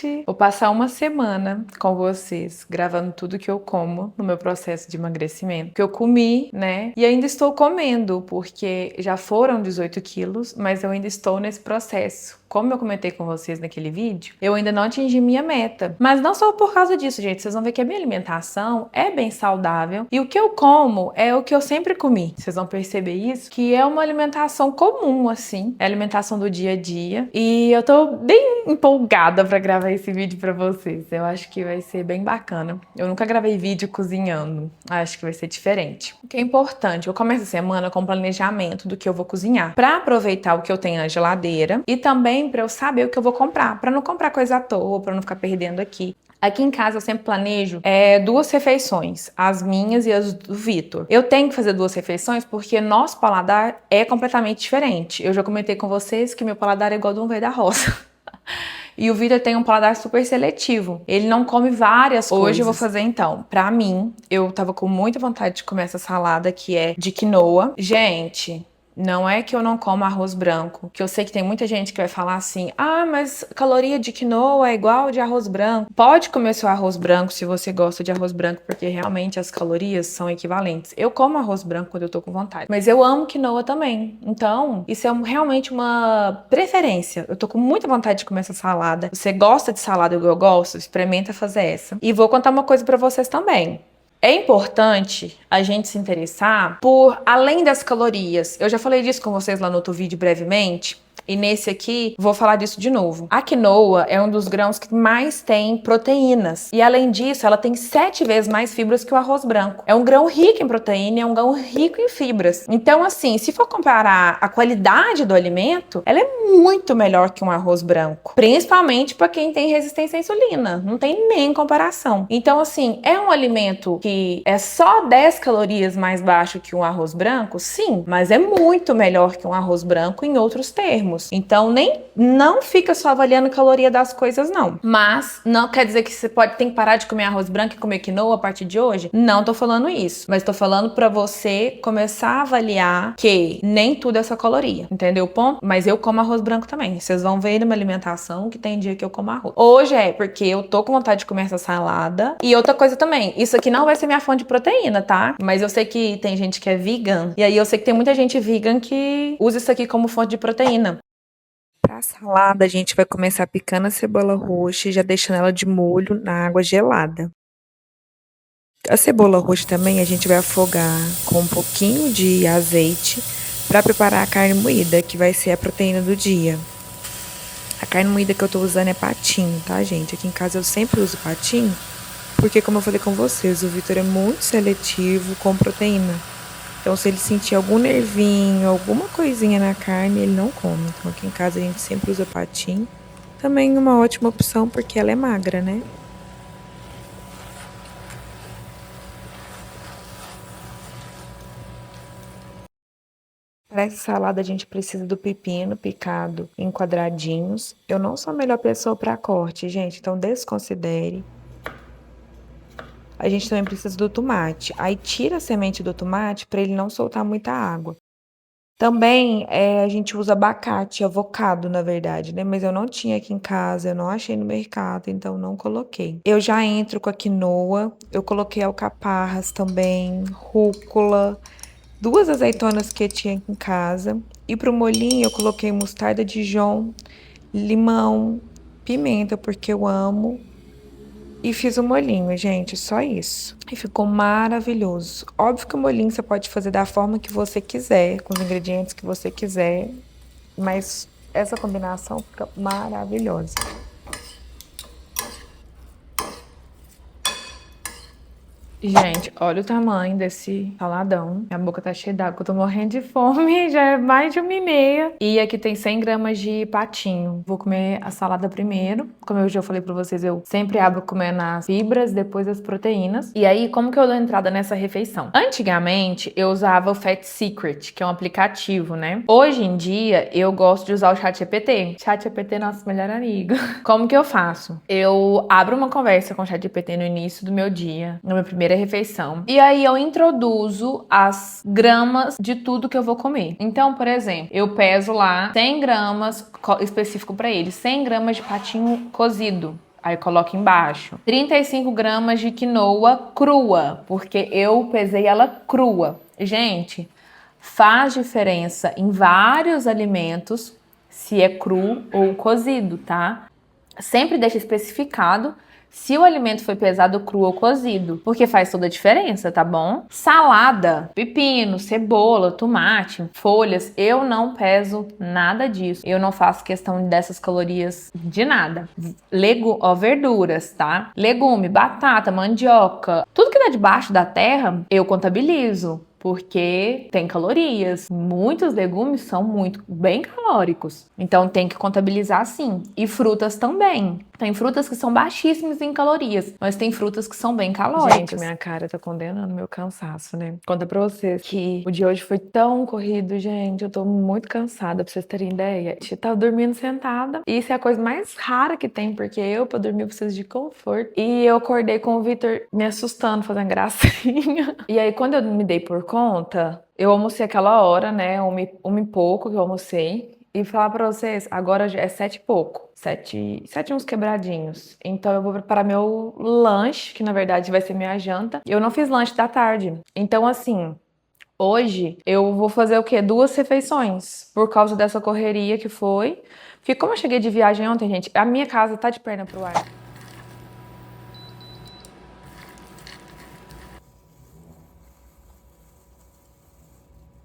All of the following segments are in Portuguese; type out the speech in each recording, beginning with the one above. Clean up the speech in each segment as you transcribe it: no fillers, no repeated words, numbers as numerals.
gente! Vou passar uma semana com vocês, gravando tudo que eu como no meu processo de emagrecimento. Que eu comi, né? E ainda estou comendo, porque já foram 18 quilos, mas eu ainda estou nesse processo. Como eu comentei com vocês naquele vídeo, eu ainda não atingi minha meta. Mas não só por causa disso, gente. Vocês vão ver que a minha alimentação é bem saudável. E o que eu como é o que eu sempre comi. Vocês vão perceber isso, que é uma alimentação comum, assim. É a alimentação do dia a dia. E eu tô bem empolgada pra gravar esse vídeo pra vocês. Eu acho que vai ser bem bacana. Eu nunca gravei vídeo cozinhando. Acho que vai ser diferente. O que é importante, eu começo a semana com planejamento do que eu vou cozinhar. Pra aproveitar o que eu tenho na geladeira e também para eu saber o que eu vou comprar, para não comprar coisa à toa, para não ficar perdendo aqui. Aqui em casa eu sempre planejo 2 refeições, as minhas e as do Vitor. Eu tenho que fazer 2 refeições porque nosso paladar é completamente diferente. Eu já comentei com vocês que meu paladar é igual de um velho da roça. E o Vitor tem um paladar super seletivo. Ele não come várias coisas. Hoje eu vou fazer então, pra mim, eu tava com muita vontade de comer essa salada que é de quinoa. Gente, não é que eu não como arroz branco, que eu sei que tem muita gente que vai falar assim, ah, mas caloria de quinoa é igual de arroz branco. Pode comer seu arroz branco se você gosta de arroz branco, porque realmente as calorias são equivalentes. Eu como arroz branco quando eu tô com vontade, mas eu amo quinoa também. Então, isso é realmente uma preferência. Eu tô com muita vontade de comer essa salada. Você gosta de salada igual eu gosto? Experimenta fazer essa. E vou contar uma coisa pra vocês também. É importante a gente se interessar por além das calorias. Eu já falei disso com vocês lá no outro vídeo brevemente. E nesse aqui, vou falar disso de novo. A quinoa é um dos grãos que mais tem proteínas. E além disso, ela tem 7 vezes mais fibras que o arroz branco. É um grão rico em proteína, é um grão rico em fibras. Então, assim, se for comparar a qualidade do alimento, ela é muito melhor que um arroz branco. Principalmente para quem tem resistência à insulina. Não tem nem comparação. Então, assim, é um alimento que é só 10 calorias mais baixo que um arroz branco? Sim, mas é muito melhor que um arroz branco em outros termos. Então, não fica só avaliando a caloria das coisas, não. Mas, não quer dizer que você tem que parar de comer arroz branco e comer quinoa a partir de hoje? Não tô falando isso. Mas tô falando pra você começar a avaliar que nem tudo é só caloria. Entendeu o ponto? Mas eu como arroz branco também. Vocês vão ver na minha alimentação que tem dia que eu como arroz. Hoje é porque eu tô com vontade de comer essa salada. E outra coisa também, isso aqui não vai ser minha fonte de proteína, tá? Mas eu sei que tem gente que é vegan. E aí eu sei que tem muita gente vegan que usa isso aqui como fonte de proteína. Pra salada, a gente vai começar picando a cebola roxa e já deixando ela de molho na água gelada. A cebola roxa também a gente vai afogar com um pouquinho de azeite para preparar a carne moída, que vai ser a proteína do dia. A carne moída que eu tô usando é patinho, tá, gente? Aqui em casa eu sempre uso patinho, porque como eu falei com vocês, o Vitor é muito seletivo com proteína. Então, se ele sentir algum nervinho, alguma coisinha na carne, ele não come. Então, aqui em casa a gente sempre usa patinho. Também uma ótima opção, porque ela é magra, né? Para essa salada, a gente precisa do pepino picado em quadradinhos. Eu não sou a melhor pessoa para corte, gente, então desconsidere. A gente também precisa do tomate. Aí tira a semente do tomate para ele não soltar muita água. Também a gente usa abacate, avocado, na verdade, né? Mas eu não tinha aqui em casa, eu não achei no mercado, então não coloquei. Eu já entro com a quinoa, eu coloquei alcaparras também, rúcula, 2 azeitonas que eu tinha aqui em casa. E pro molhinho eu coloquei mostarda Dijon, limão, pimenta, porque eu amo. E fiz o molhinho, gente, só isso. E ficou maravilhoso. Óbvio que o molhinho você pode fazer da forma que você quiser, com os ingredientes que você quiser, mas essa combinação fica maravilhosa. Gente, olha o tamanho desse saladão. Minha boca tá cheia d'água, eu tô morrendo de fome, já é mais de 1h30. E aqui tem 100 gramas de patinho. Vou comer a salada primeiro. Como eu já falei pra vocês, eu sempre abro comendo as fibras, depois as proteínas. E aí, como que eu dou entrada nessa refeição? Antigamente, eu usava o Fat Secret, que é um aplicativo, né? Hoje em dia, eu gosto de usar o ChatGPT. ChatGPT é nosso melhor amigo. Como que eu faço? Eu abro uma conversa com o ChatGPT no início do meu dia, na minha primeira refeição. E aí eu introduzo as gramas de tudo que eu vou comer. Então, por exemplo, eu peso lá 100 gramas, específico pra ele, 100 gramas de patinho cozido. Aí coloca embaixo. 35 gramas de quinoa crua, porque eu pesei ela crua. Gente, faz diferença em vários alimentos se é cru ou cozido, tá? Sempre deixa especificado se o alimento foi pesado cru ou cozido, porque faz toda a diferença, tá bom? Salada, pepino, cebola, tomate, folhas, eu não peso nada disso. Eu não faço questão dessas calorias de nada. Verduras, tá? Legume, batata, mandioca, tudo que dá debaixo da terra, eu contabilizo. Porque tem calorias. Muitos legumes são muito bem calóricos. Então tem que contabilizar sim. E frutas também. Tem frutas que são baixíssimas em calorias, mas tem frutas que são bem calóricas. Gente, minha cara tá condenando meu cansaço, né? Conta pra vocês que o dia hoje foi tão corrido, gente. Eu tô muito cansada, pra vocês terem ideia. Eu tava dormindo sentada. E isso é a coisa mais rara que tem, porque pra dormir eu preciso de conforto. E eu acordei com o Vitor me assustando, fazendo gracinha. E aí, quando eu me dei por conta, eu almocei aquela hora, né? Uma e pouco que eu almocei. E falar pra vocês, agora já é 7 e pouco. 7 uns quebradinhos. Então eu vou preparar meu lanche, que na verdade vai ser minha janta. Eu não fiz lanche da tarde. Então, assim, hoje eu vou fazer o quê? 2 refeições. Por causa dessa correria que foi. Porque como eu cheguei de viagem ontem, gente, a minha casa tá de perna pro ar.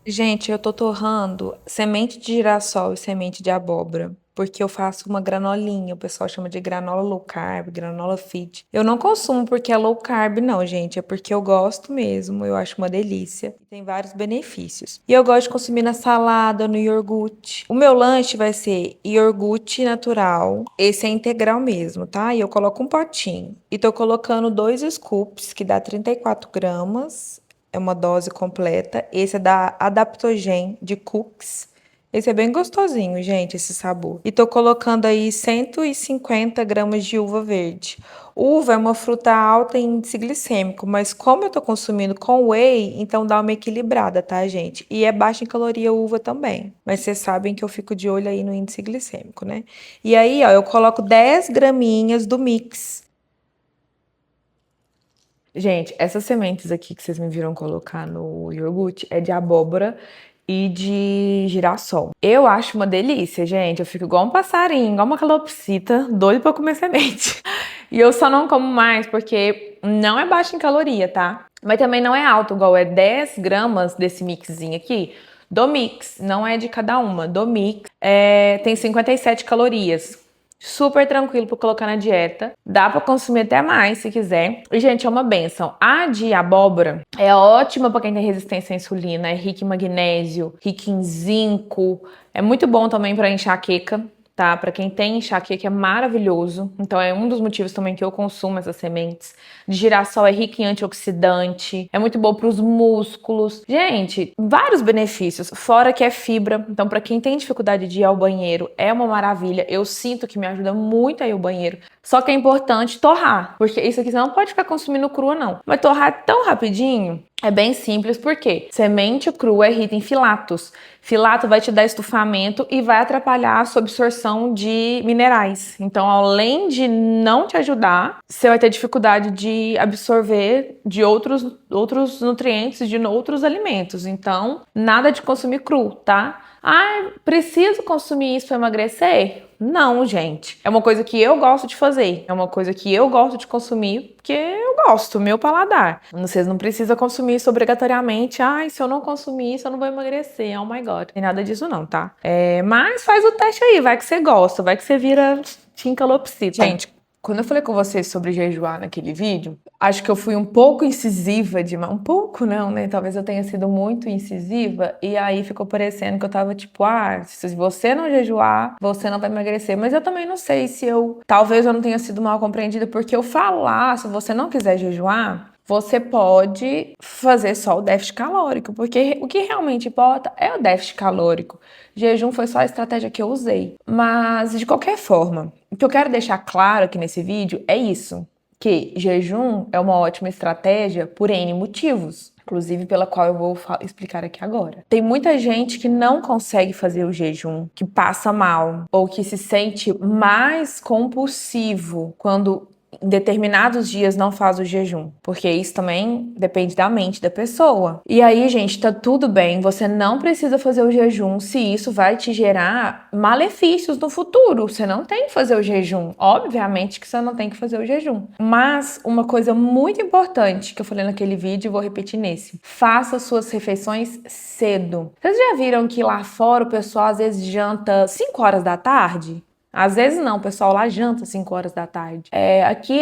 Gente, eu tô torrando semente de girassol e semente de abóbora, porque eu faço uma granolinha, o pessoal chama de granola low carb, granola fit. Eu não consumo porque é low carb, não, gente, é porque eu gosto mesmo, eu acho uma delícia e tem vários benefícios. E eu gosto de consumir na salada, no iogurte. O meu lanche vai ser iogurte natural, esse é integral mesmo, tá? E eu coloco um potinho. E tô colocando 2 scoops, que dá 34 gramas. É uma dose completa. Esse é da Adaptogen de Cooks. Esse é bem gostosinho, gente, esse sabor. E tô colocando aí 150 gramas de uva verde. Uva é uma fruta alta em índice glicêmico, mas como eu tô consumindo com whey, então dá uma equilibrada, tá, gente? E é baixa em caloria uva também. Mas vocês sabem que eu fico de olho aí no índice glicêmico, né? E aí, ó, eu coloco 10 graminhas do mix. Gente, essas sementes aqui que vocês me viram colocar no iogurte é de abóbora e de girassol. Eu acho uma delícia, gente. Eu fico igual um passarinho, igual uma calopsita, doido pra comer semente. E eu só não como mais porque não é baixo em caloria, tá? Mas também não é alto, igual é 10 gramas desse mixzinho aqui. Do mix, não é de cada uma. Do mix tem 57 calorias. Super tranquilo para colocar na dieta. Dá para consumir até mais se quiser. E, gente, é uma benção. A de abóbora é ótima para quem tem resistência à insulina. É rica em magnésio, rica em zinco. É muito bom também para enxaqueca, tá? Para quem tem enxaqueca é maravilhoso. Então é um dos motivos também que eu consumo essas sementes. De girassol é rica em antioxidante, é muito bom para os músculos. Gente, vários benefícios, fora que é fibra. Então para quem tem dificuldade de ir ao banheiro, é uma maravilha. Eu sinto que me ajuda muito a ir ao banheiro. Só que é importante torrar, porque isso aqui você não pode ficar consumindo crua não. Vai torrar tão rapidinho. É bem simples, porque semente crua é rica em filatos. Filato vai te dar estufamento e vai atrapalhar a sua absorção de minerais. Então, além de não te ajudar, você vai ter dificuldade de absorver de outros nutrientes de outros alimentos. Então, nada de consumir cru, tá? Ah, preciso consumir isso para emagrecer? Não, gente. É uma coisa que eu gosto de fazer. É uma coisa que eu gosto de consumir porque eu gosto, meu paladar. Vocês não precisam consumir isso obrigatoriamente. Ai, se eu não consumir isso, eu não vou emagrecer. Oh my God. Tem nada disso não, tá? Mas faz o teste aí. Vai que você gosta. Vai que você vira Team Calopsita. Gente, quando eu falei com vocês sobre jejuar naquele vídeo, acho que eu fui um pouco incisiva demais. Um pouco não, né? Talvez eu tenha sido muito incisiva. E aí ficou parecendo que eu tava tipo, se você não jejuar, você não vai emagrecer. Mas eu também não sei se talvez eu não tenha sido mal compreendida, porque eu falar, se você não quiser jejuar, você pode fazer só o déficit calórico, porque o que realmente importa é o déficit calórico. Jejum foi só a estratégia que eu usei. Mas, de qualquer forma, o que eu quero deixar claro aqui nesse vídeo é isso. que jejum é uma ótima estratégia por N motivos, inclusive pela qual eu vou explicar aqui agora. Tem muita gente que não consegue fazer o jejum, que passa mal, ou que se sente mais compulsivo quando em determinados dias não faz o jejum, porque isso também depende da mente da pessoa. E aí, gente, tá tudo bem, você não precisa fazer o jejum se isso vai te gerar malefícios no futuro. Você não tem que fazer o jejum. Obviamente que você não tem que fazer o jejum. Mas uma coisa muito importante que eu falei naquele vídeo e vou repetir nesse: faça suas refeições cedo. Vocês já viram que lá fora o pessoal às vezes janta 5 horas da tarde? Às vezes não, o pessoal lá janta 5 horas da tarde. Aqui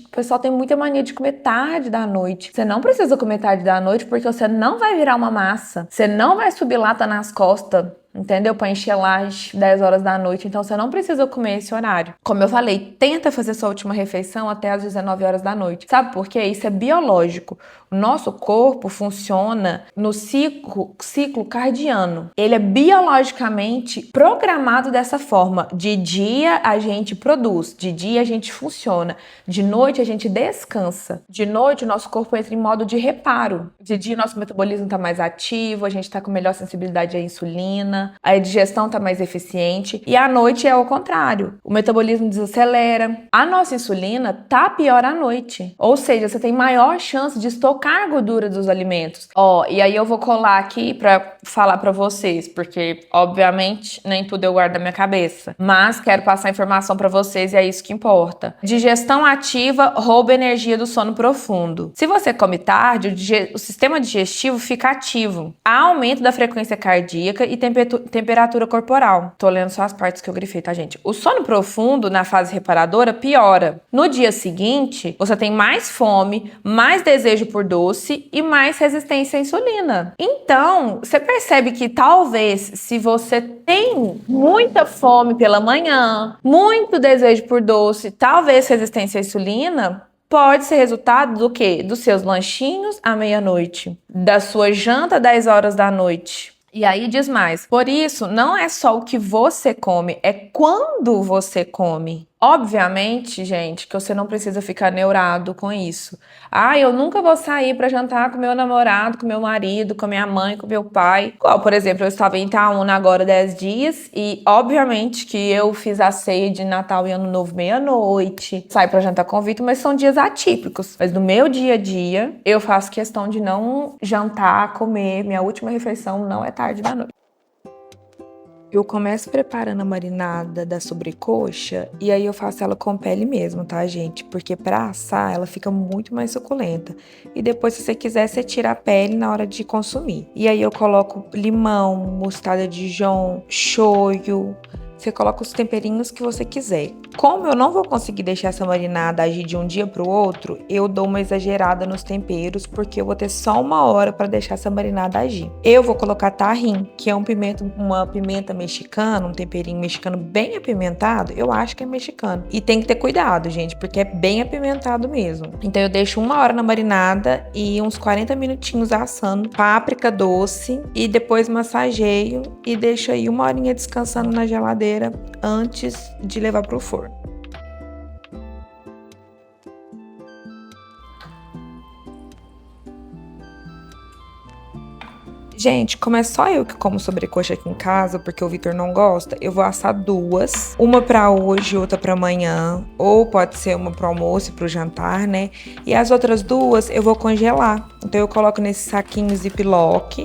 o pessoal tem muita mania de comer tarde da noite. Você não precisa comer tarde da noite porque você não vai virar uma massa. Você não vai subir lata nas costas, entendeu? Pra encher lá às 10 horas da noite. Então você não precisa comer esse horário. Como eu falei, tenta fazer sua última refeição até às 19 horas da noite. Sabe por quê? Isso é biológico. O nosso corpo funciona no ciclo cardiano. Ele é biologicamente programado dessa forma. De dia a gente produz, de dia a gente funciona, de noite a gente descansa. De noite o nosso corpo entra em modo de reparo. De dia nosso metabolismo está mais ativo, a gente está com melhor sensibilidade à insulina, a digestão está mais eficiente. E à noite é ao contrário. O metabolismo desacelera. A nossa insulina tá pior à noite. Ou seja, você tem maior chance de estocar a gordura dos alimentos. E aí eu vou colar aqui para falar para vocês, porque obviamente nem tudo eu guardo na minha cabeça, mas quero passar informação para vocês e é isso que importa. Digestão ativa rouba energia do sono profundo. Se você come tarde, o sistema digestivo fica ativo. Há aumento da frequência cardíaca e temperatura corporal. Tô lendo só as partes que eu grifei, tá, gente? O sono profundo na fase reparadora piora. No dia seguinte, você tem mais fome, mais desejo por doce e mais resistência à insulina. Então, você percebe que talvez se você tem muita fome pela manhã, muito desejo por doce, talvez resistência à insulina, pode ser resultado do quê? Dos seus lanchinhos à meia-noite, da sua janta às 10 horas da noite. E aí diz mais. Por isso, não é só o que você come, é quando você come. Obviamente, gente, que você não precisa ficar neurado com isso. Eu nunca vou sair para jantar com meu namorado, com meu marido, com minha mãe, com meu pai. Por exemplo, eu estava em Itaúna agora 10 dias e, obviamente, que eu fiz a ceia de Natal e Ano Novo meia-noite. Saio para jantar com o Vitor, mas são dias atípicos. Mas no meu dia a dia, eu faço questão de não jantar, comer. Minha última refeição não é tarde da noite. Eu começo preparando a marinada da sobrecoxa e aí eu faço ela com pele mesmo, tá, gente? Porque pra assar ela fica muito mais suculenta. E depois, se você quiser, você tira a pele na hora de consumir. E aí eu coloco limão, mostarda de Dijon, shoyu. Você coloca os temperinhos que você quiser. Como eu não vou conseguir deixar essa marinada agir de um dia pro outro, eu dou uma exagerada nos temperos, porque eu vou ter só 1 hora para deixar essa marinada agir. Eu vou colocar tahim, que é uma pimenta mexicana, um temperinho mexicano bem apimentado. Eu acho que é mexicano. E tem que ter cuidado, gente, porque é bem apimentado mesmo. Então eu deixo 1 hora na marinada e uns 40 minutinhos assando páprica doce e depois massageio e deixo aí 1 horinha descansando na geladeira antes de levar pro forno. Gente, como é só eu que como sobrecoxa aqui em casa, porque o Vitor não gosta, eu vou assar 2. Uma pra hoje, outra pra amanhã. Ou pode ser uma pro almoço e pro jantar, né? E as outras 2 eu vou congelar. Então eu coloco nesses saquinhos Ziploc.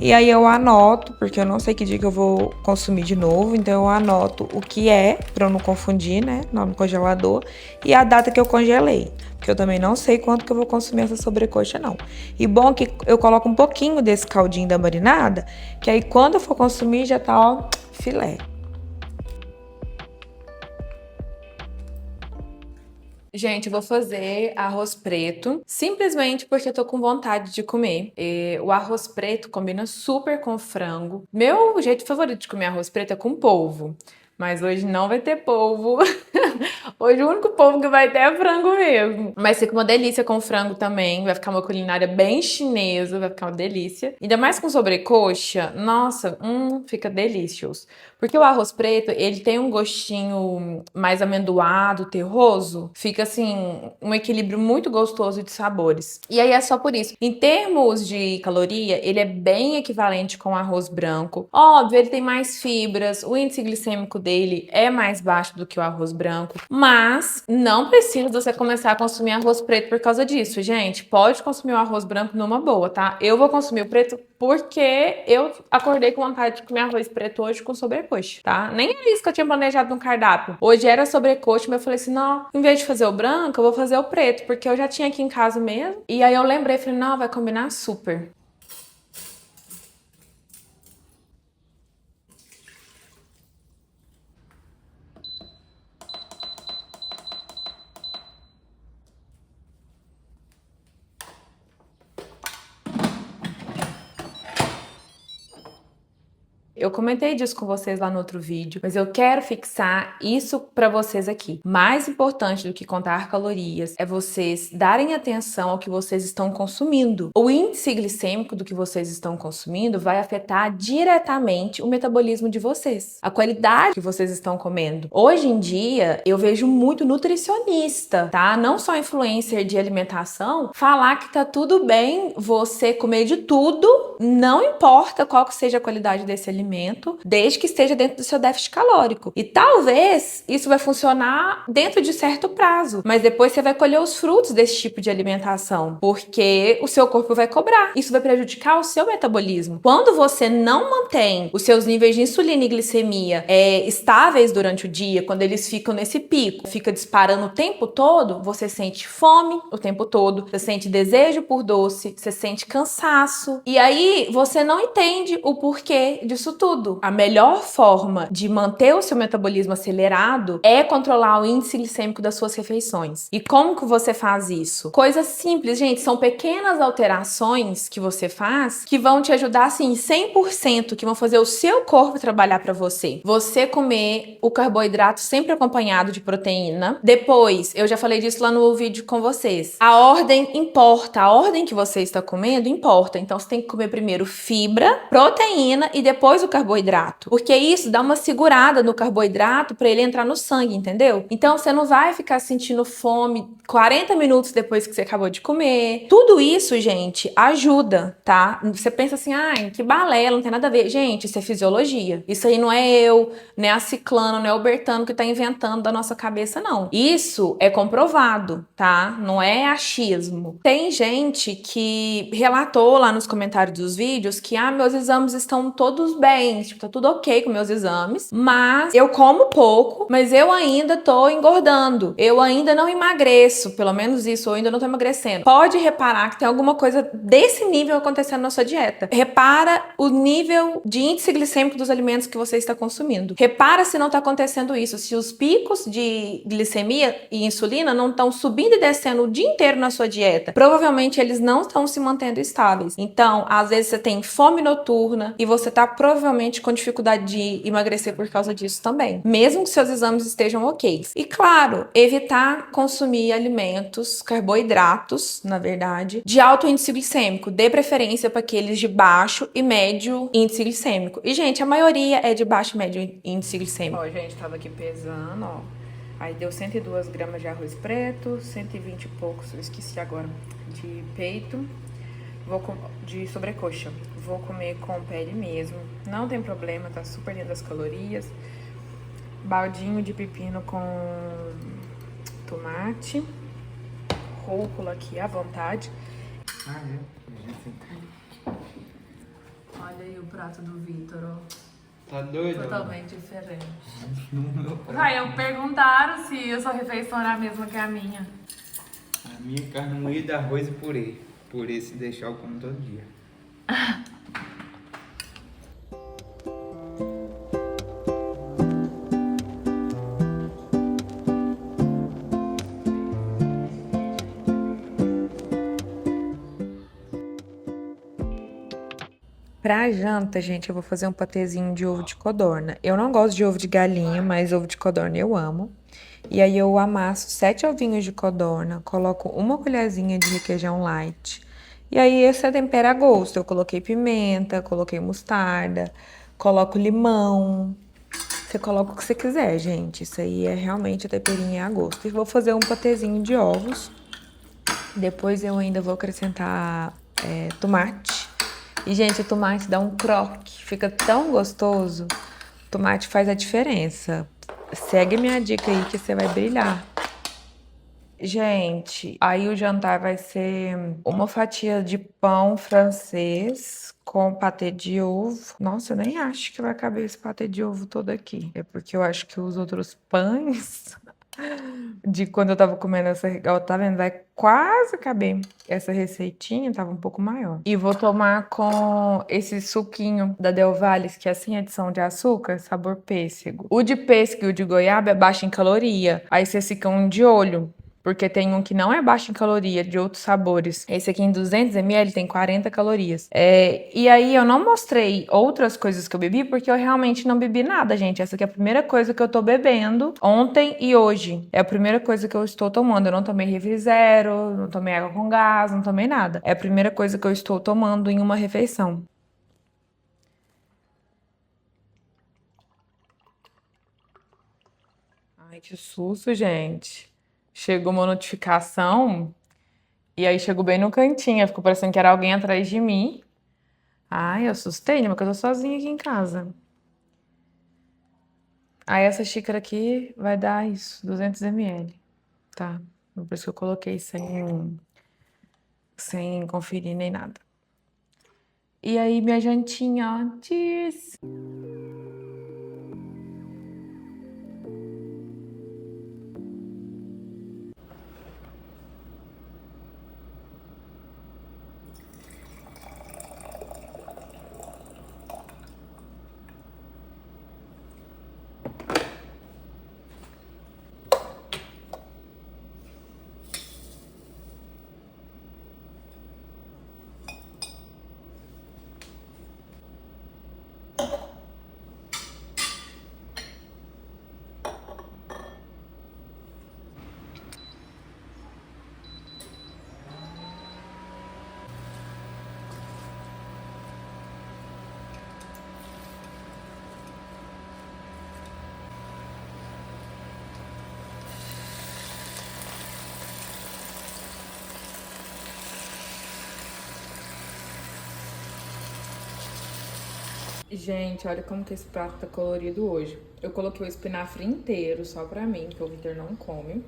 E aí eu anoto, porque eu não sei que dia que eu vou consumir de novo. Então eu anoto o que é, pra eu não confundir, né? No congelador. E a data que eu congelei. Porque eu também não sei quanto que eu vou consumir essa sobrecoxa, não. E bom que eu coloco um pouquinho desse caldinho da marinada, que aí quando eu for consumir já tá, ó, filé. Gente, eu vou fazer arroz preto, simplesmente porque eu tô com vontade de comer. O arroz preto combina super com frango. Meu jeito favorito de comer arroz preto é com polvo. Mas hoje não vai ter polvo. Hoje o único polvo que vai ter é frango mesmo. Mas fica uma delícia com frango também. Vai ficar uma culinária bem chinesa. Vai ficar uma delícia. Ainda mais com sobrecoxa. Nossa, fica delicioso. Porque o arroz preto, ele tem um gostinho mais amendoado, terroso. Fica, assim, um equilíbrio muito gostoso de sabores. E aí é só por isso. Em termos de caloria, ele é bem equivalente com o arroz branco. Óbvio, ele tem mais fibras, o índice glicêmico dele é mais baixo do que o arroz branco. Mas não precisa você começar a consumir arroz preto por causa disso, gente. Pode consumir o arroz branco numa boa, tá? Eu vou consumir o preto porque eu acordei com vontade de comer arroz preto hoje com sobrecoxa, tá? Nem era isso que eu tinha planejado no cardápio. Hoje era sobrecoxa, mas eu falei assim, não, em vez de fazer o branco, eu vou fazer o preto, porque eu já tinha aqui em casa mesmo. E aí eu lembrei, falei, não, vai combinar super. Eu comentei disso com vocês lá no outro vídeo, mas eu quero fixar isso para vocês aqui. Mais importante do que contar calorias é vocês darem atenção ao que vocês estão consumindo. O índice glicêmico do que vocês estão consumindo vai afetar diretamente o metabolismo de vocês, a qualidade que vocês estão comendo. Hoje em dia, eu vejo muito nutricionista, tá? Não só influencer de alimentação, falar que tá tudo bem você comer de tudo, não importa qual que seja a qualidade desse alimento, desde que esteja dentro do seu déficit calórico. E talvez isso vai funcionar dentro de certo prazo, mas depois você vai colher os frutos desse tipo de alimentação, porque o seu corpo vai cobrar. Isso vai prejudicar o seu metabolismo. Quando você não mantém os seus níveis de insulina e glicemia estáveis durante o dia, quando eles ficam nesse pico, fica disparando o tempo todo, você sente fome o tempo todo, você sente desejo por doce, você sente cansaço, e aí você não entende o porquê disso tudo. A melhor forma de manter o seu metabolismo acelerado é controlar o índice glicêmico das suas refeições. E como que você faz isso? Coisas simples, gente, são pequenas alterações que você faz que vão te ajudar, assim, 100%, que vão fazer o seu corpo trabalhar para você. Você comer o carboidrato sempre acompanhado de proteína. Depois, eu já falei disso lá no vídeo com vocês. A ordem importa, a ordem que você está comendo importa. Então, você tem que comer primeiro fibra, proteína e depois o carboidrato, porque isso dá uma segurada no carboidrato para ele entrar no sangue, entendeu? Então você não vai ficar sentindo fome 40 minutos depois que você acabou de comer. Tudo isso, gente, ajuda, tá? Você pensa assim, ai, que balela, não tem nada a ver. Gente, isso é fisiologia. Isso aí não é eu, não é a Ciclano, não é o Bertano que tá inventando da nossa cabeça, não. Isso é comprovado, tá? Não é achismo. Tem gente que relatou lá nos comentários dos vídeos que, meus exames estão todos bem, tipo, tá tudo ok com meus exames, mas eu como pouco, mas eu ainda tô engordando, eu ainda não emagreço, pelo menos isso, eu ainda não tô emagrecendo. Pode reparar que tem alguma coisa desse nível acontecendo na sua dieta. Repara o nível de índice glicêmico dos alimentos que você está consumindo. Repara se não tá acontecendo isso, se os picos de glicemia e insulina não estão subindo e descendo o dia inteiro na sua dieta. Provavelmente eles não estão se mantendo estáveis. Então, às vezes você tem fome noturna e você tá provavelmente com dificuldade de emagrecer por causa disso também, mesmo que seus exames estejam ok. E claro, evitar consumir alimentos, carboidratos, na verdade, de alto índice glicêmico. Dê preferência para aqueles de baixo e médio índice glicêmico. E, gente, a maioria é de baixo e médio índice glicêmico. Ó, gente, tava aqui pesando, ó. Aí deu 102 gramas de arroz preto, 120 e poucos, eu esqueci agora, de peito. De sobrecoxa. Vou comer com pele mesmo. Não tem problema, tá super dentro das calorias. Baldinho de pepino com tomate. Rúcula aqui à vontade. Olha aí o prato do Vitor, ó. Tá doido? Totalmente diferente. Vai, perguntaram se a sua refeição era a mesma que a minha. A minha carne moída, arroz e purê. Purê se deixar eu como todo dia. Pra janta, gente, eu vou fazer um patezinho de ovo de codorna. Eu não gosto de ovo de galinha, mas ovo de codorna eu amo. E aí eu amasso 7 ovinhos de codorna, coloco uma colherzinha de requeijão light. E aí esse é tempero a gosto. Eu coloquei pimenta, coloquei mostarda, coloco limão. Você coloca o que você quiser, gente. Isso aí é realmente a temperinha a gosto. E vou fazer um patêzinho de ovos. Depois eu ainda vou acrescentar tomate. E, gente, o tomate dá um croque. Fica tão gostoso. O tomate faz a diferença. Segue minha dica aí que você vai brilhar. Gente, aí o jantar vai ser uma fatia de pão francês com patê de ovo. Nossa, eu nem acho que vai caber esse patê de ovo todo aqui. É porque eu acho que os outros pães de quando eu tava comendo essa, ó, tá vendo? Vai quase caber. Essa receitinha tava um pouco maior. E vou tomar com esse suquinho da Del Valle, que é sem adição de açúcar, sabor pêssego. O de pêssego e o de goiaba é baixo em caloria. Aí vocês ficam de olho. Porque tem um que não é baixo em caloria, de outros sabores. Esse aqui em 200 ml tem 40 calorias. E aí eu não mostrei outras coisas que eu bebi, porque eu realmente não bebi nada, gente. Essa aqui é a primeira coisa que eu tô bebendo ontem e hoje. É a primeira coisa que eu estou tomando. Eu não tomei refri zero, não tomei água com gás, não tomei nada. É a primeira coisa que eu estou tomando em uma refeição. Ai, que susto, gente. Chegou uma notificação e aí chegou bem no cantinho. Ficou parecendo que era alguém atrás de mim. Ai, eu assustei, né? Porque eu tô sozinha aqui em casa. Aí essa xícara aqui vai dar isso, 200 ml, tá? Por isso que eu coloquei sem conferir nem nada. E aí minha jantinha, ó, cheers! Gente, olha como que esse prato tá colorido hoje. Eu coloquei o espinafre inteiro só pra mim, que o Vitor não come.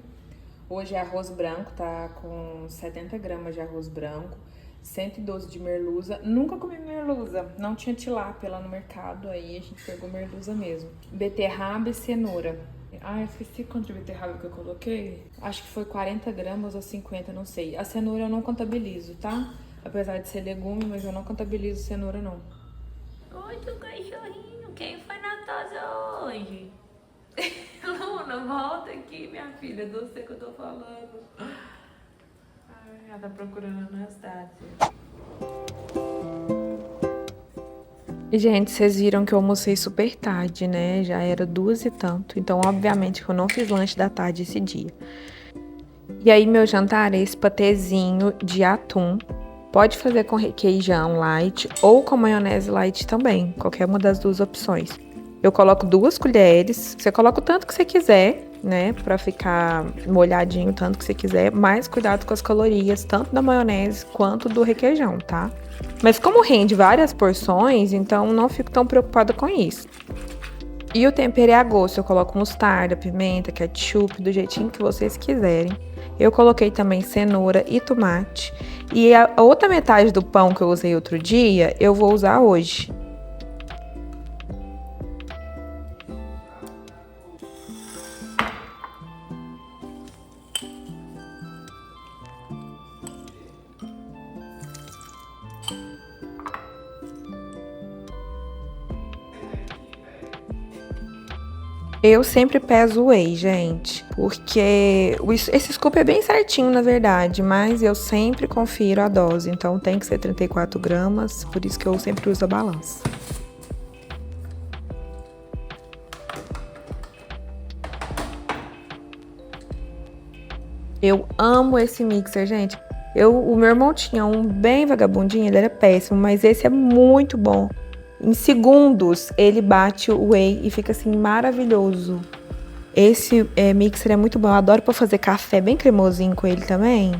Hoje é arroz branco, tá com 70 gramas de arroz branco, 112 de merluza. Nunca comi merluza, não tinha tilápia lá no mercado, aí a gente pegou merluza mesmo. Beterraba e cenoura. Ah, eu esqueci quanto de beterraba que eu coloquei. Acho que foi 40 gramas ou 50, não sei. A cenoura eu não contabilizo, tá? Apesar de ser legume, mas eu não contabilizo cenoura, não. Oi, teu cachorrinho, quem foi na tosa hoje? Luna, volta aqui, minha filha, não sei o que eu tô falando. Ai, ela tá procurando a Anastácia. Gente, vocês viram que eu almocei super tarde, né? Já era 2 e tanto. Então, obviamente, que eu não fiz lanche da tarde esse dia. E aí, meu jantar é esse patezinho de atum. Pode fazer com requeijão light ou com maionese light também. Qualquer uma das duas opções. Eu coloco 2 colheres. Você coloca o tanto que você quiser, né? Pra ficar molhadinho o tanto que você quiser. Mas cuidado com as calorias, tanto da maionese quanto do requeijão, tá? Mas como rende várias porções, então não fico tão preocupada com isso. E o tempero é a gosto. Eu coloco mostarda, pimenta, ketchup, do jeitinho que vocês quiserem. Eu coloquei também cenoura e tomate. E a outra metade do pão que eu usei outro dia, eu vou usar hoje. Eu sempre peso o whey, gente, porque esse scoop é bem certinho, na verdade, mas eu sempre confiro a dose, então tem que ser 34 gramas, por isso que eu sempre uso a balança. Eu amo esse mixer, gente. O meu irmão tinha um bem vagabundinho, ele era péssimo, mas esse é muito bom. Em segundos, ele bate o whey e fica assim maravilhoso. Esse mixer é muito bom. Eu adoro pra fazer café bem cremosinho com ele também.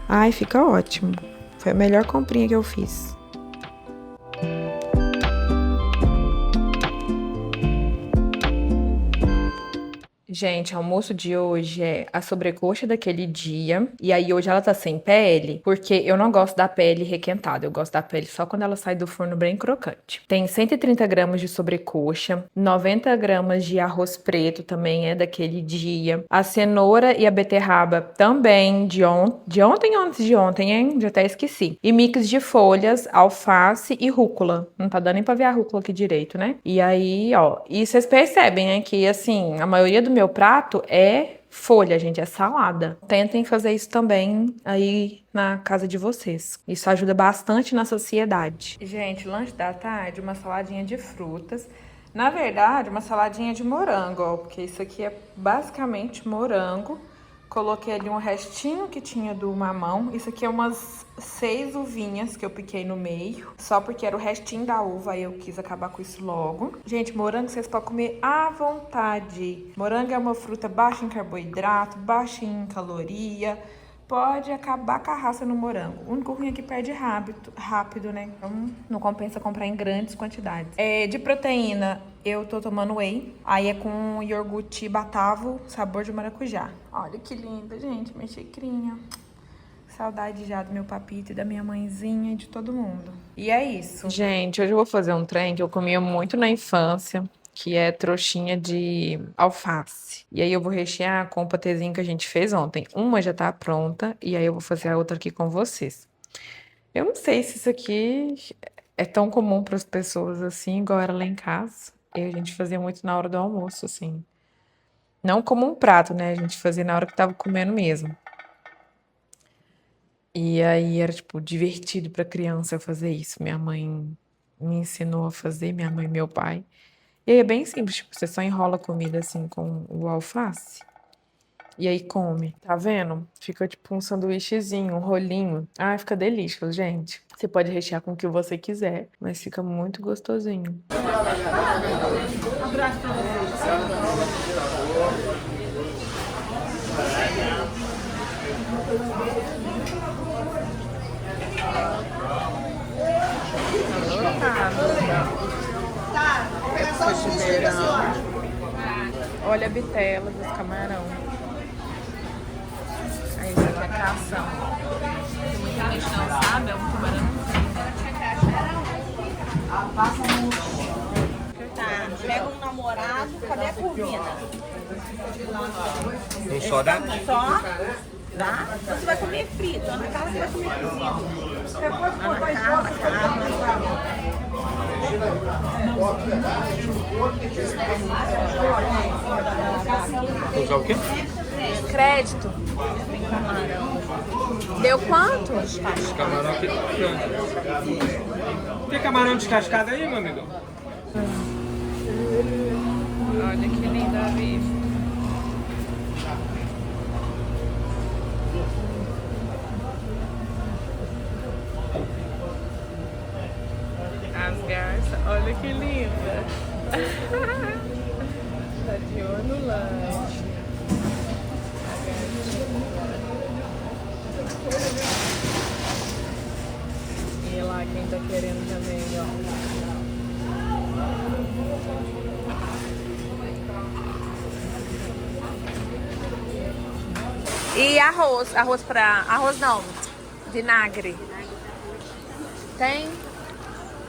Ai, fica ótimo. Foi a melhor comprinha que eu fiz. Gente, o almoço de hoje é a sobrecoxa daquele dia. E aí hoje ela tá sem pele, porque eu não gosto da pele requentada. Eu gosto da pele só quando ela sai do forno bem crocante. Tem 130 gramas de sobrecoxa, 90 gramas de arroz preto também é daquele dia. A cenoura e a beterraba também de ontem ou antes de ontem, hein? Já até esqueci. E mix de folhas, alface e rúcula. Não tá dando nem pra ver a rúcula aqui direito, né? E aí, ó, e vocês percebem, né, que assim, a maioria do meu prato é folha, gente, é salada. Tentem fazer isso também aí na casa de vocês. Isso ajuda bastante na saciedade. Gente, lanche da tarde, uma saladinha de frutas. Na verdade, uma saladinha de morango, ó, porque isso aqui é basicamente morango. Coloquei ali um restinho que tinha do mamão. Isso aqui é umas 6 uvinhas que eu piquei no meio. Só porque era o restinho da uva, aí eu quis acabar com isso logo. Gente, morango vocês podem comer à vontade. Morango é uma fruta baixa em carboidrato, baixa em caloria. Pode acabar com a raça no morango. O único ruim é que perde rápido, né? Então não compensa comprar em grandes quantidades. De proteína, eu tô tomando whey. Aí é com iogurte batavo, sabor de maracujá. Olha que linda, gente, minha xicrinha. Saudade já do meu papito e da minha mãezinha e de todo mundo. E é isso. Gente, hoje eu vou fazer um trem que eu comia muito na infância, que é trouxinha de alface. E aí eu vou rechear com o patezinho que a gente fez ontem. Uma já tá pronta e aí eu vou fazer a outra aqui com vocês. Eu não sei se isso aqui é tão comum para as pessoas assim, igual era lá em casa. E a gente fazia muito na hora do almoço, assim. Não como um prato, né? A gente fazia na hora que tava comendo mesmo. E aí era, tipo, divertido pra criança eu fazer isso. Minha mãe me ensinou a fazer, minha mãe e meu pai. E aí é bem simples, tipo, você só enrola a comida assim com o alface. E aí come, tá vendo? Fica tipo um sanduíchezinho, um rolinho. Ai, fica delicioso, gente. Você pode rechear com o que você quiser, mas fica muito gostosinho. Olha a bitela dos camarão. Aí isso aqui é cação. Muita gente não sabe, é um tubarão. Tá, pega um namorado, cadê a curvina? Um só dá? Só? Dá? Você vai comer frito, Ana Carla você vai comer cozido. Ana Carla. Usar o quê? Crédito. Deu quanto? Camarão aqui. Tem camarão descascado aí, meu amigo? Olha que linda a vista. As garças, olha que linda. Tá de olho no lanche. E lá quem tá querendo também, ó. E arroz? Arroz não, vinagre. Tem?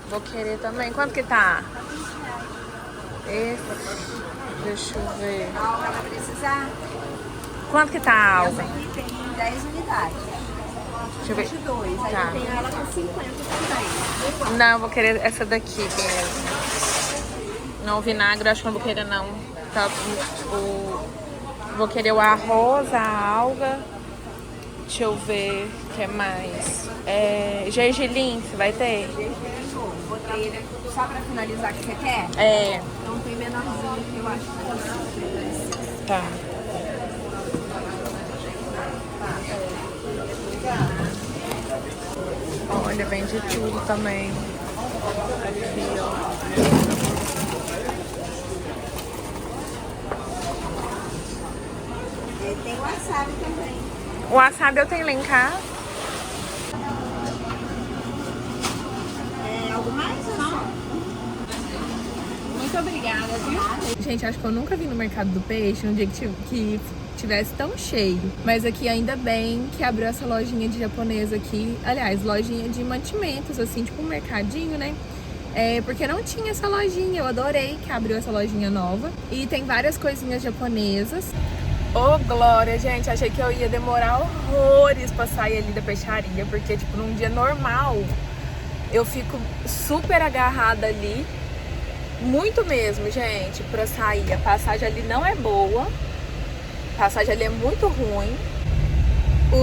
Vou querer também. Quanto que tá? Esse. Deixa eu ver. A alga vai precisar? Quanto que tá a alga? Essa aqui tem 10 unidades. Deixa eu ver. 22. Aí Tá. tem ela com 50 também. Não, eu vou querer essa daqui mesmo. Não, o vinagre eu acho que eu não vou querer não. Tá, tipo, vou querer o arroz, a alga. Deixa eu ver o que mais. Gergelim, você vai ter? Botei ele aqui só pra finalizar que você quer? É. Então tem menorzinho que eu acho que Tá. Olha, vem de tudo também. Tem wasabi também. O wasabi eu tenho lá em casa. Algo mais ou só? Muito obrigada, viu? Gente, acho que eu nunca vi no mercado do peixe um dia que tivesse tão cheio. Mas aqui ainda bem que abriu essa lojinha de japonesa aqui. Aliás, lojinha de mantimentos, assim, tipo um mercadinho, né? Porque não tinha essa lojinha. Eu adorei que abriu essa lojinha nova. E tem várias coisinhas japonesas. Ô, glória, gente, achei que eu ia demorar horrores pra sair ali da peixaria, porque, tipo, num dia normal, eu fico super agarrada ali, muito mesmo, gente, pra sair. A passagem ali não é boa, a passagem ali é muito ruim.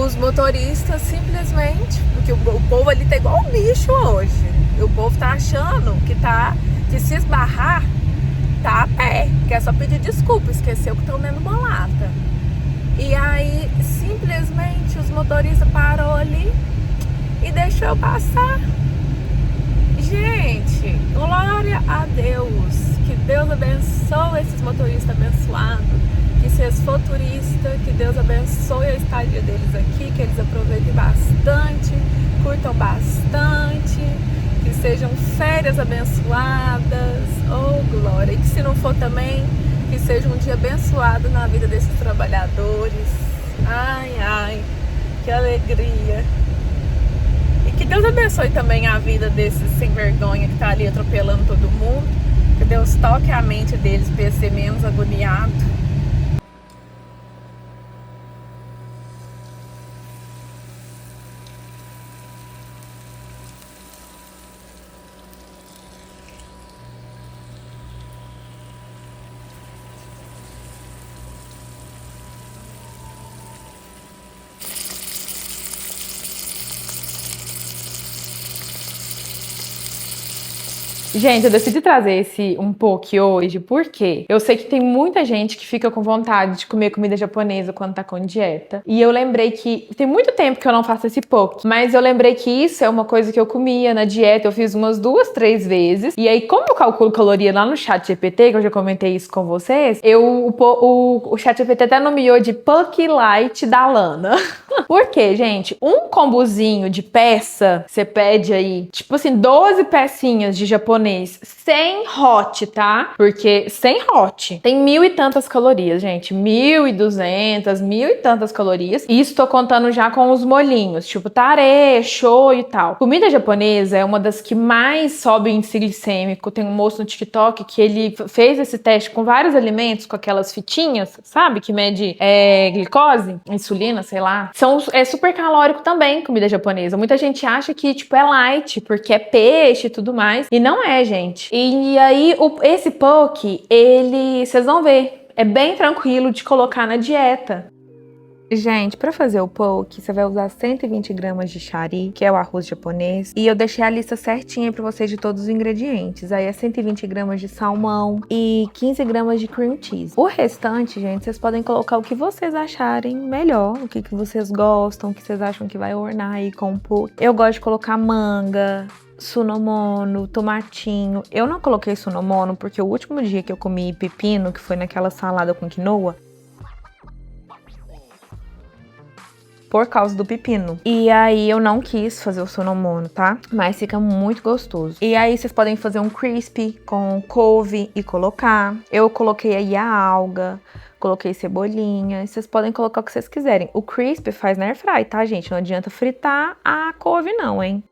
Os motoristas simplesmente, porque o povo ali tá igual um bicho hoje, o povo tá achando que se esbarrar, tá a pé, que é só pedir desculpa, esqueceu que estão dentro de uma lata. E aí, simplesmente, os motoristas parou ali e deixou eu passar. Gente, glória a Deus. Que Deus abençoe esses motoristas abençoados. Que se eles for turista, que Deus abençoe a estadia deles aqui, que eles aproveitem bastante, curtam bastante, que sejam férias abençoadas. Oh, glória. E que se não for também, que seja um dia abençoado na vida desses trabalhadores. Ai, ai, que alegria. E que Deus abençoe também a vida desses sem vergonha que tá ali atropelando todo mundo. Que Deus toque a mente deles para ser menos agoniado. Gente, eu decidi trazer esse um poke hoje porque eu sei que tem muita gente que fica com vontade de comer comida japonesa quando tá com dieta. E eu lembrei que tem muito tempo que eu não faço esse poke, mas eu lembrei que isso é uma coisa que eu comia na dieta. Eu fiz umas 2, 3 vezes. E aí, como eu calculo caloria lá no ChatGPT, que eu já comentei isso com vocês, o ChatGPT até nomeou de Poke Light da Lana. Por quê, gente? Um combozinho de peça, você pede aí, tipo assim, 12 pecinhas de japonês sem hot, tá? Porque sem hot tem 1000 e tantas calorias, gente. 1200, 1000 e tantas calorias. E isso tô contando já com os molhinhos, tipo tare, shoyu e tal. Comida japonesa é uma das que mais sobe o índice glicêmico. Tem um moço no TikTok que ele fez esse teste com vários alimentos, com aquelas fitinhas, sabe? Que mede glicose, insulina, sei lá. É super calórico também, comida japonesa. Muita gente acha que, tipo, é light, porque é peixe e tudo mais. E não é, gente. E aí, esse poke, vocês vão ver, é bem tranquilo de colocar na dieta. Gente, para fazer o poke, você vai usar 120 gramas de shari, que é o arroz japonês. E eu deixei a lista certinha para vocês de todos os ingredientes. Aí é 120 gramas de salmão e 15 gramas de cream cheese. O restante, gente, vocês podem colocar o que vocês acharem melhor, o que vocês gostam, o que vocês acham que vai ornar aí com o poke. Eu gosto de colocar manga, sunomono, tomatinho. Eu não coloquei sunomono porque o último dia que eu comi pepino, que foi naquela salada com quinoa, por causa do pepino. E aí eu não quis fazer o sunomono, tá? Mas fica muito gostoso. E aí vocês podem fazer um crispy com couve e colocar. Eu coloquei aí a alga, coloquei cebolinha. Vocês podem colocar o que vocês quiserem. O crispy faz na airfry, tá, gente? Não adianta fritar a couve não, hein?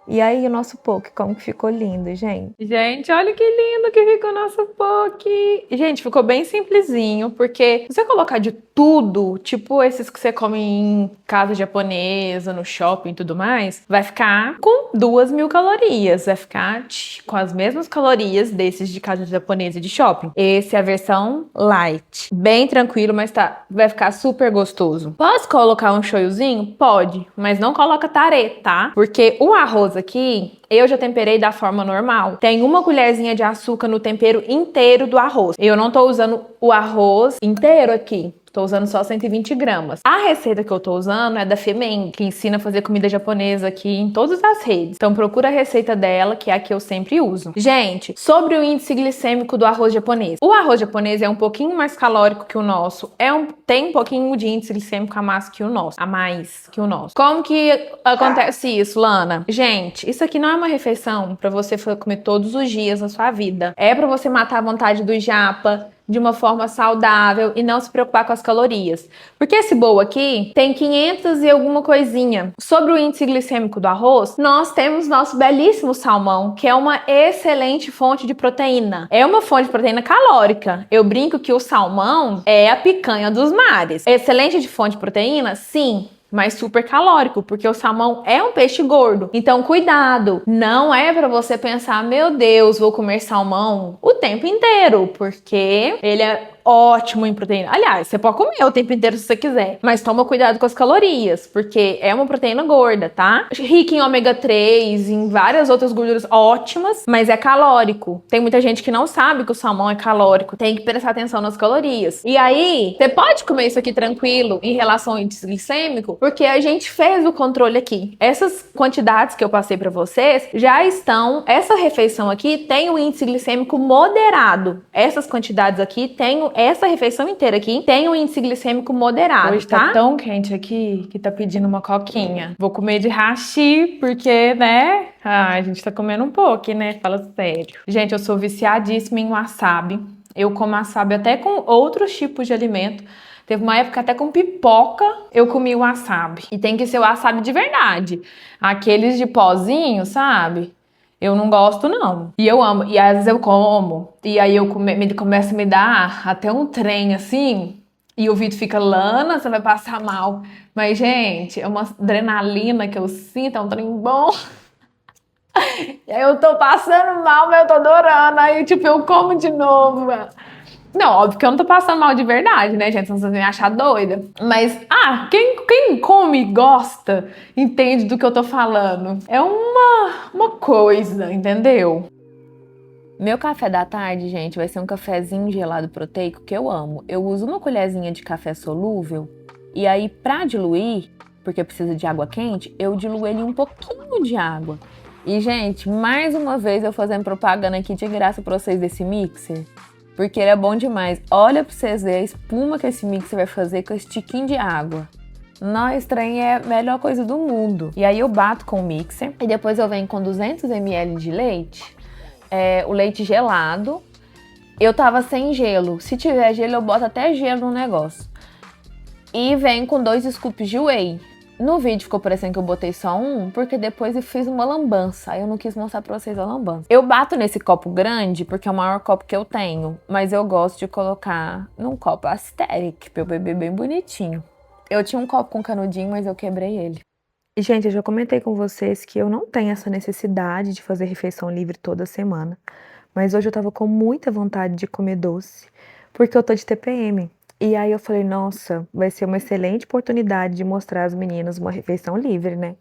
E aí o nosso poke, como que ficou lindo, gente? Gente, olha que lindo que ficou o nosso poke. Gente, ficou bem simplesinho, porque se você colocar de tudo, tipo esses que você come em casa japonesa, no shopping e tudo mais, vai ficar com 2000 calorias. Vai ficar com as mesmas calorias desses de casa japonesa e de shopping. Esse é a versão light. Bem tranquilo, mas vai ficar super gostoso. Posso colocar um shoyuzinho? Pode, mas não coloca tare, tá? Porque o arroz aqui, eu já temperei da forma normal. Tem uma colherzinha de açúcar no tempero inteiro do arroz. Eu não tô usando o arroz inteiro aqui. Tô usando só 120 gramas. A receita que eu tô usando é da Femeng, que ensina a fazer comida japonesa aqui em todas as redes. Então procura a receita dela, que é a que eu sempre uso. Gente, sobre o índice glicêmico do arroz japonês. O arroz japonês é um pouquinho mais calórico que o nosso. Tem um pouquinho de índice glicêmico a mais que o nosso. Como que acontece isso, Lana? Gente, isso aqui não é uma refeição pra você comer todos os dias na sua vida. É pra você matar a vontade do japa de uma forma saudável e não se preocupar com as calorias. Porque esse bowl aqui tem 500 e alguma coisinha. Sobre o índice glicêmico do arroz, nós temos nosso belíssimo salmão, que é uma excelente fonte de proteína. É uma fonte de proteína calórica. Eu brinco que o salmão é a picanha dos mares. Excelente de fonte de proteína? Sim. Mas super calórico, porque o salmão é um peixe gordo. Então, cuidado. Não é pra você pensar, meu Deus, vou comer salmão o tempo inteiro, porque ele é ótimo em proteína. Aliás, você pode comer o tempo inteiro se você quiser, mas toma cuidado com as calorias, porque é uma proteína gorda, tá? Rica em ômega 3, em várias outras gorduras ótimas, mas é calórico. Tem muita gente que não sabe que o salmão é calórico, tem que prestar atenção nas calorias. E aí, você pode comer isso aqui tranquilo em relação ao índice glicêmico, porque a gente fez o controle aqui. Essas quantidades que eu passei pra vocês já estão, essa refeição aqui tem o índice glicêmico moderado. Essas quantidades aqui essa refeição inteira aqui tem um índice glicêmico moderado, Hoje tá tão quente aqui que tá pedindo uma coquinha. Vou comer de hashi, porque, né? A gente tá comendo um pouco, né? Fala sério. Gente, eu sou viciadíssima em wasabi. Eu como wasabi até com outros tipos de alimento. Teve uma época até com pipoca eu comi wasabi. E tem que ser wasabi de verdade. Aqueles de pozinho, sabe? Eu não gosto, não. E eu amo. E às vezes eu como. E aí começa a me dar até um trem, assim. E o Vitor fica, Lana, você vai passar mal. Mas, gente, é uma adrenalina que eu sinto, é um trem bom. E aí eu tô passando mal, mas eu tô adorando. Aí, tipo, eu como de novo. Não, óbvio que eu não tô passando mal de verdade, né, gente? Senão vocês vão me achar doida. Mas, quem come e gosta, entende do que eu tô falando. É uma coisa, entendeu? Meu café da tarde, gente, vai ser um cafezinho gelado proteico que eu amo. Eu uso uma colherzinha de café solúvel e aí, pra diluir, porque precisa de água quente, eu diluo ele em um pouquinho de água. E, gente, mais uma vez eu fazendo propaganda aqui de graça pra vocês desse mixer. Porque ele é bom demais. Olha pra vocês verem a espuma que esse mixer vai fazer com esse tiquinho de água. Nossa, trem é a melhor coisa do mundo. E aí eu bato com o mixer. E depois eu venho com 200 ml de leite. O leite gelado. Eu tava sem gelo. Se tiver gelo, eu boto até gelo no negócio. E venho com 2 scoops de whey. No vídeo ficou parecendo que eu botei só um, porque depois eu fiz uma lambança. Aí eu não quis mostrar pra vocês a lambança. Eu bato nesse copo grande, porque é o maior copo que eu tenho. Mas eu gosto de colocar num copo Asteric, pra eu beber bem bonitinho. Eu tinha um copo com canudinho, mas eu quebrei ele. E, gente, eu já comentei com vocês que eu não tenho essa necessidade de fazer refeição livre toda semana. Mas hoje eu tava com muita vontade de comer doce, porque eu tô de TPM. E aí eu falei, nossa, vai ser uma excelente oportunidade de mostrar às meninas uma refeição livre, né?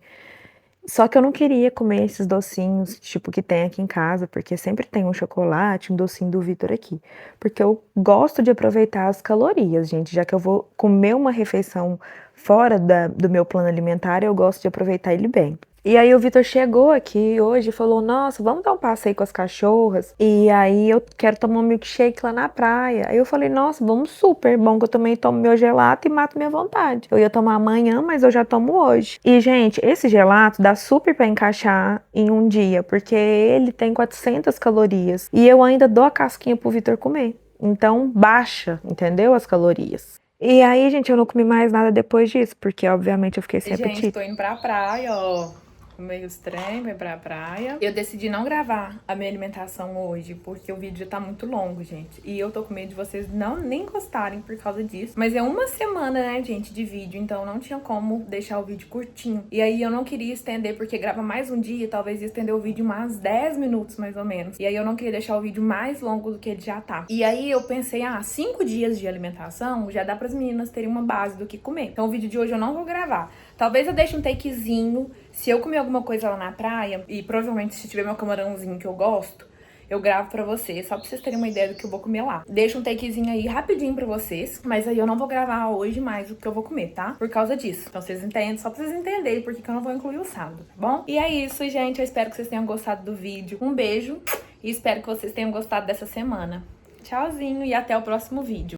Só que eu não queria comer esses docinhos, tipo, que tem aqui em casa, porque sempre tem um chocolate, um docinho do Vitor aqui. Porque eu gosto de aproveitar as calorias, gente. Já que eu vou comer uma refeição fora do meu plano alimentar, eu gosto de aproveitar ele bem. E aí o Vitor chegou aqui hoje e falou, nossa, vamos dar um passeio com as cachorras? E aí eu quero tomar um milkshake lá na praia. Aí eu falei, nossa, vamos, super bom que eu também tomo meu gelato e mato minha vontade. Eu ia tomar amanhã, mas eu já tomo hoje. E, gente, esse gelato dá super pra encaixar em um dia, porque ele tem 400 calorias. E eu ainda dou a casquinha pro Vitor comer. Então, baixa, entendeu? As calorias. E aí, gente, eu não comi mais nada depois disso, porque, obviamente, eu fiquei sem apetite. Gente, tô indo pra praia, ó. Meio estranho, vai pra praia. Eu decidi não gravar a minha alimentação hoje, porque o vídeo já tá muito longo, gente. E eu tô com medo de vocês nem gostarem por causa disso. Mas é uma semana, né, gente, de vídeo, então não tinha como deixar o vídeo curtinho. E aí eu não queria estender, porque grava mais um dia, talvez ia estender o vídeo mais 10 minutos, mais ou menos. E aí eu não queria deixar o vídeo mais longo do que ele já tá. E aí eu pensei, 5 dias de alimentação já dá pras meninas terem uma base do que comer. Então o vídeo de hoje eu não vou gravar. Talvez eu deixe um takezinho. Se eu comer alguma coisa lá na praia, e provavelmente se tiver meu camarãozinho que eu gosto, eu gravo pra vocês, só pra vocês terem uma ideia do que eu vou comer lá. Deixo um takezinho aí rapidinho pra vocês, mas aí eu não vou gravar hoje mais o que eu vou comer, tá? Por causa disso. Então vocês entendem, só pra vocês entenderem porque que eu não vou incluir o sábado, tá bom? E é isso, gente. Eu espero que vocês tenham gostado do vídeo. Um beijo e espero que vocês tenham gostado dessa semana. Tchauzinho e até o próximo vídeo.